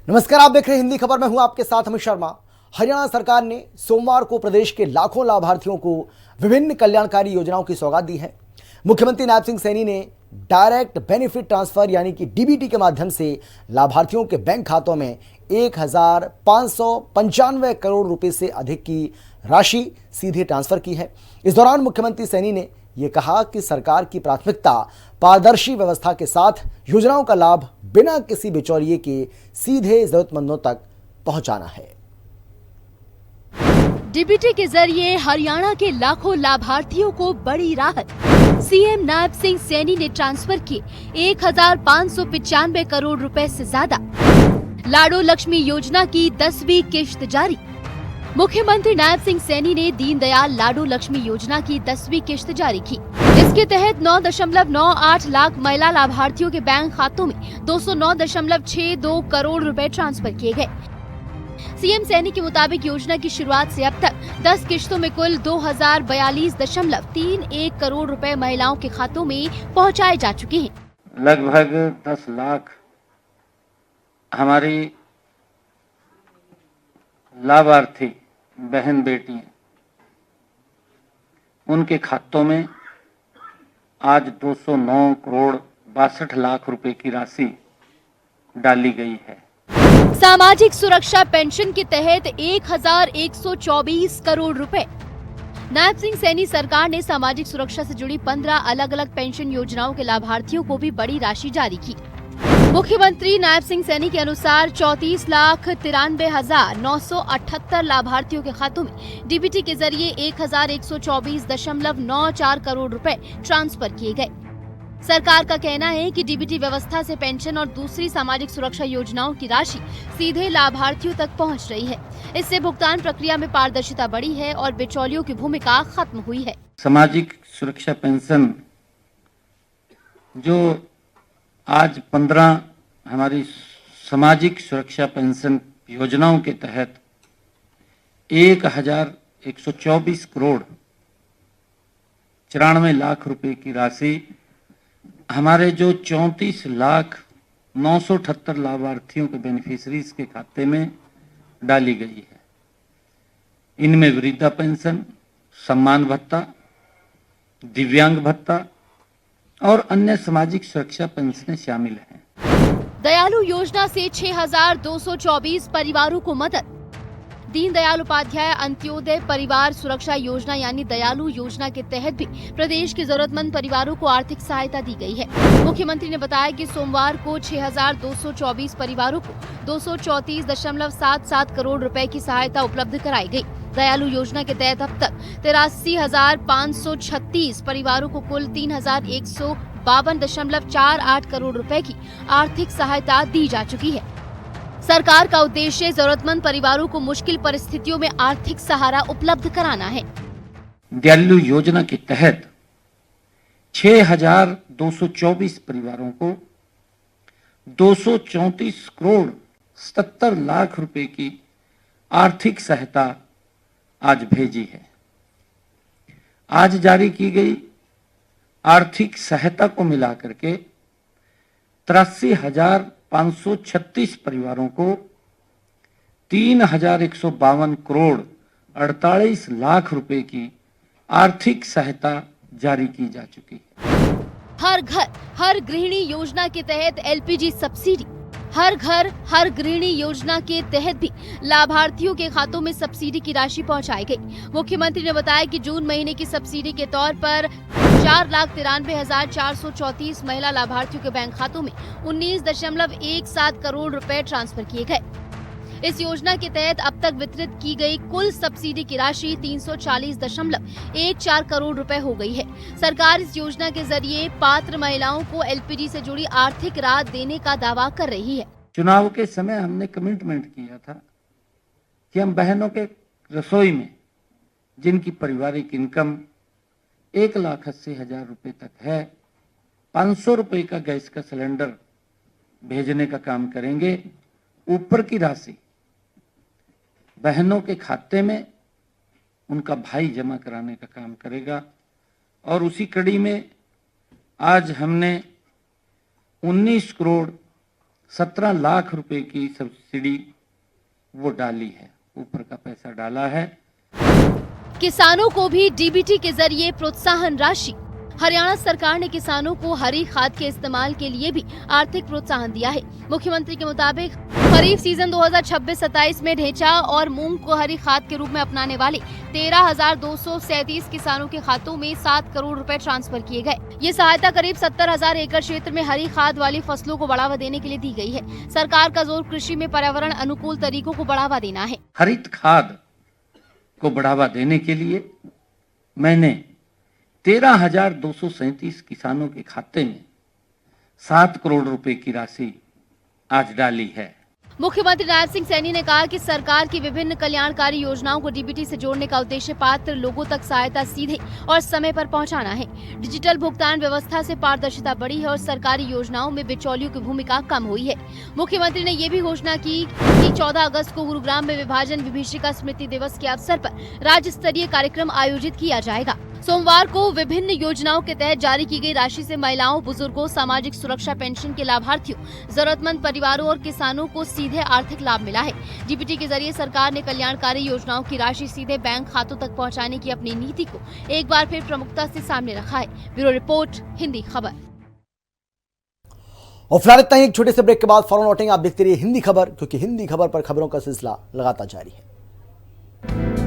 नमस्कार, आप देख रहे हैं हिंदी खबर में हूं आपके साथ अमित शर्मा। हरियाणा सरकार ने सोमवार को प्रदेश के लाखों लाभार्थियों को विभिन्न कल्याणकारी योजनाओं की सौगात दी है। मुख्यमंत्री नायब सिंह सैनी ने डायरेक्ट बेनिफिट ट्रांसफर यानी कि डीबीटी के माध्यम से लाभार्थियों के बैंक खातों में 1,595 करोड़ रुपए से अधिक की राशि सीधे ट्रांसफर की है। इस दौरान मुख्यमंत्री सैनी ने ये कहा कि सरकार की प्राथमिकता पारदर्शी व्यवस्था के साथ योजनाओं का लाभ बिना किसी बिचौलिए के सीधे जरूरतमंदों तक पहुंचाना है। डीबीटी के जरिए हरियाणा के लाखों लाभार्थियों को बड़ी राहत। सीएम नायब सिंह सैनी ने ट्रांसफर किए 1,595 करोड़ रुपए से ज्यादा। लाडो लक्ष्मी योजना की 10वीं किश्त जारी। मुख्यमंत्री नायब सिंह सैनी ने दीनदयाल लाडो लक्ष्मी योजना की 10वीं किश्त जारी की। इसके तहत 9.98 लाख महिला लाभार्थियों के बैंक खातों में 209.62 करोड़ रुपए ट्रांसफर किए गए। सीएम सैनी के मुताबिक योजना की शुरुआत से अब तक 10 किश्तों में कुल 2,042.31 करोड़ रुपए महिलाओं के खातों में पहुंचाए जा चुके हैं। लगभग 10 लाख हमारी लाभार्थी बहन बेटियां, उनके खातों में आज 209 करोड़ 62 लाख रुपए की राशि डाली गई है। सामाजिक सुरक्षा पेंशन के तहत 1,124 करोड़ रुपए। नायब सिंह सैनी सरकार ने सामाजिक सुरक्षा से जुड़ी 15 अलग अलग पेंशन योजनाओं के लाभार्थियों को भी बड़ी राशि जारी की। मुख्यमंत्री नायब सिंह सैनी के अनुसार 34,93,978 लाभार्थियों के खातों में डीबीटी के जरिए 1,124.94 करोड़ रुपए ट्रांसफर किए गए। सरकार का कहना है कि डीबीटी व्यवस्था से पेंशन और दूसरी सामाजिक सुरक्षा योजनाओं की राशि सीधे लाभार्थियों तक पहुंच रही है। इससे भुगतान प्रक्रिया में पारदर्शिता बढ़ी है और बिचौलियों की भूमिका खत्म हुई है। सामाजिक सुरक्षा पेंशन जो आज 15 हमारी सामाजिक सुरक्षा पेंशन योजनाओं के तहत 1,124 करोड़ 94 लाख रुपए की राशि हमारे जो 34,978 लाभार्थियों के बेनिफिशरीज के खाते में डाली गई है। इनमें वृद्धा पेंशन, सम्मान भत्ता, दिव्यांग भत्ता और अन्य सामाजिक सुरक्षा पेंशनें शामिल हैं। दयालु योजना से 6,224 परिवारों को मदद। दीनदयाल उपाध्याय अंत्योदय परिवार सुरक्षा योजना यानी दयालु योजना के तहत भी प्रदेश के जरूरतमंद परिवारों को आर्थिक सहायता दी गई है। मुख्यमंत्री ने बताया कि सोमवार को 6,224 परिवारों को 234.77 करोड़ रुपए की सहायता उपलब्ध कराई गई। दयालु योजना के तहत अब तक 83,536 परिवारों को कुल 3,152.48 करोड़ रुपए की आर्थिक सहायता दी जा चुकी है। सरकार का उद्देश्य जरूरतमंद परिवारों को मुश्किल परिस्थितियों में आर्थिक सहारा उपलब्ध कराना है। दयालु योजना के तहत 6,224 परिवारों को 234 करोड़ 77 लाख रुपए की आर्थिक सहायता आज भेजी है। आज जारी की गई आर्थिक सहायता को मिलाकर के 83,536 परिवारों को 3,152 करोड़ 48 लाख रुपए की आर्थिक सहायता जारी की जा चुकी है। हर घर हर गृहिणी योजना के तहत एलपीजी सब्सिडी। हर घर हर गृहिणी योजना के तहत भी लाभार्थियों के खातों में सब्सिडी की राशि पहुंचाई गई। मुख्यमंत्री ने बताया कि जून महीने की सब्सिडी के तौर पर 4,93,434 महिला लाभार्थियों के बैंक खातों में 19.17 करोड़ रुपए ट्रांसफर किए गए। इस योजना के तहत अब तक वितरित की गई कुल सब्सिडी की राशि 340.14 करोड़ रुपए हो गई है। सरकार इस योजना के जरिए पात्र महिलाओं को एलपीजी से जुड़ी आर्थिक राहत देने का दावा कर रही है। चुनाव के समय हमने कमिटमेंट किया था कि हम बहनों के रसोई में जिनकी पारिवारिक इनकम 1,80,000 रुपए तक है 500 रुपए का गैस का सिलेंडर भेजने का काम करेंगे। ऊपर की राशि बहनों के खाते में उनका भाई जमा कराने का काम करेगा। और उसी कड़ी में आज हमने 19 करोड़ 17 लाख रुपए की सब्सिडी वो डाली है, ऊपर का पैसा डाला है। किसानों को भी डीबीटी के जरिए प्रोत्साहन राशि। हरियाणा सरकार ने किसानों को हरी खाद के इस्तेमाल के लिए भी आर्थिक प्रोत्साहन दिया है। मुख्यमंत्री के मुताबिक खरीफ सीजन 2026-27 में ढेंचा और मूंग को हरी खाद के रूप में अपनाने वाले 13,237 किसानों के खातों में 7 करोड़ रुपए ट्रांसफर किए गए। ये सहायता करीब 70,000 एकड़ क्षेत्र में हरी खाद वाली फसलों को बढ़ावा देने के लिए दी गई है। सरकार का जोर कृषि में पर्यावरण अनुकूल तरीकों को बढ़ावा देना है। हरित खाद को बढ़ावा देने के लिए मैंने 13,237 किसानों के खाते में 7 करोड़ रुपए की राशि आज डाली है। मुख्यमंत्री नायब सिंह सैनी ने कहा कि सरकार की विभिन्न कल्याणकारी योजनाओं को डीबीटी से जोड़ने का उद्देश्य पात्र लोगों तक सहायता सीधे और समय पर पहुंचाना है। डिजिटल भुगतान व्यवस्था से पारदर्शिता बढ़ी है और सरकारी योजनाओं में बिचौलियों की भूमिका कम हुई है। मुख्यमंत्री ने ये भी घोषणा की कि 14 अगस्त को गुरुग्राम में विभाजन विभीषिका स्मृति दिवस के अवसर पर राज्य स्तरीय कार्यक्रम आयोजित किया जाएगा। सोमवार को विभिन्न योजनाओं के तहत जारी की गई राशि से महिलाओं, बुजुर्गों, सामाजिक सुरक्षा पेंशन के लाभार्थियों, जरूरतमंद परिवारों और किसानों को सीधे आर्थिक लाभ मिला है। डीबीटी के जरिए सरकार ने कल्याणकारी योजनाओं की राशि सीधे बैंक खातों तक पहुंचाने की अपनी नीति को एक बार फिर प्रमुखता से सामने रखा है। ब्यूरो रिपोर्ट, हिंदी खबर। और फिलहाल इतना ही। एक छोटे से ब्रेक के बाद फौरन लौटेंगे। आप देखते रहिए हिंदी खबर, क्योंकि हिंदी खबर पर खबरों का सिलसिला लगातार जारी है।